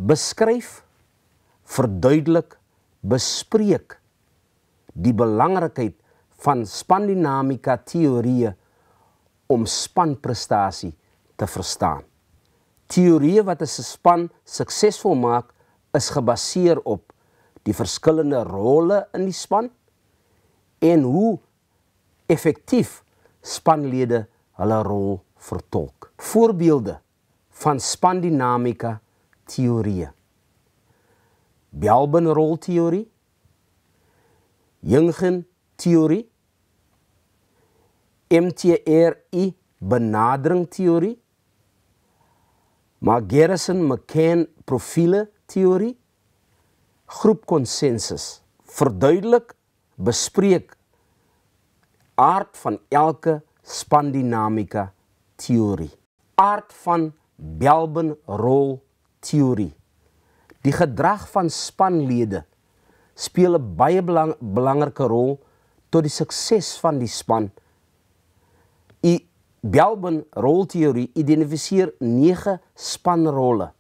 Beskryf, verduidelik, bespreek die belangrikheid van spandinamika teorieë om spanprestasie te verstaan. Teorieë wat 'n span suksesvol maak, is gebaseer op die verskillende rolle in die span en hoe effektief spanlede hulle rol vertolk. Voorbeelde van spandinamika teorieë: Belbin-rolteorie, Jungian-teorie, MTRI benaderingteorie, Margerrison-McCann-profiele teorie, groepkonsensus. Verduidelik, bespreek aard van elke spandinamika teorie. Aard van Belbin-rolteorie. Die gedrag van spanlede speel 'n baie belangrike rol tot die sukses van die span. Belbin-rolteorie identifiseer 9 spanrolle.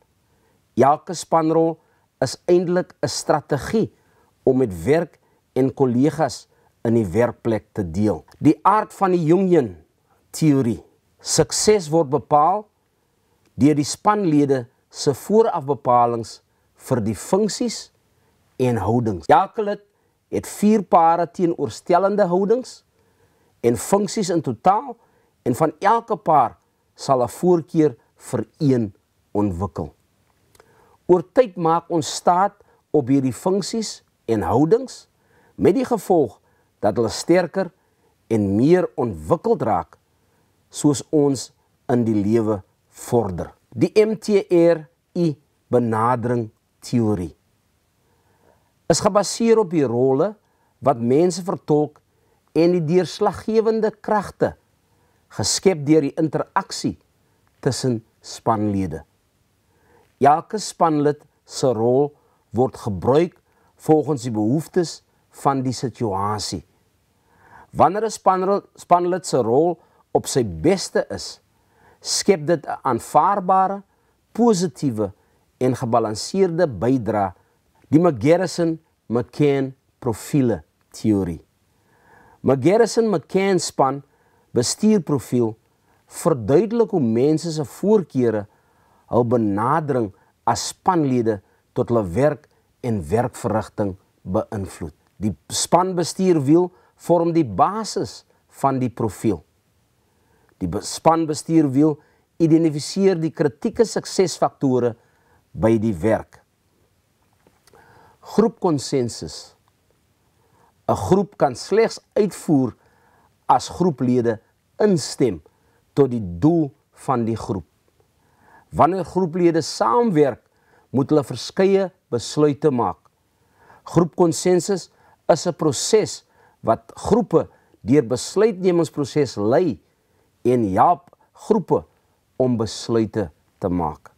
Elke spanrol is eintlik 'n strategie om met werk en kollegas in die werkplek te deel. Die aard van die Jungian-teorie. Sukses word bepaal deur die spanlede se voorafbepalings vir die funksies en houdings. Elke lid het 4 pare teenoorstellende houdings en funksies in totaal, en van elke paar sal 'n voorkeur vir een ontwikkel. Oor tyd maak ons staat op hierdie funksies en houdings, met die gevolg dat hulle sterker en meer ontwikkeld raak soos ons in die lewe vorder. Die MTRI benadering teorie is gebaseer op die rolle wat mense vertolk en die deurslaggewende kragte geskep deur die interaksie tussen spanlede. Elke spanlid se rol word gebruik volgens die behoeftes van die situasie. Wanneer 'n spanlid se rol op sy beste is, skep dit 'n aanvaarbare, positiewe en gebalanseerde bydrae, die Margerrison-McCann-profiele teorie. Margerrison-McCann span bestuurprofiel verduidelik hoe mense se voorkeure hul benadering as spanlede tot hulle werk en werkverrigting beïnvloed. Die spanbestuurwiel vorm die basis van die profiel. Die spanbestuurwiel identifiseer die kritieke suksesfaktore by die werk. Groepkonsensus. 'n Groep kan slegs uitvoer as groeplede instem tot die doel van die groep. Wanneer groeplede saamwerk, moet hulle verskeie besluite maak. Groepkonsensus is 'n proses wat groepe deur besluitnemingsproses lei en help groepe om besluite te maak.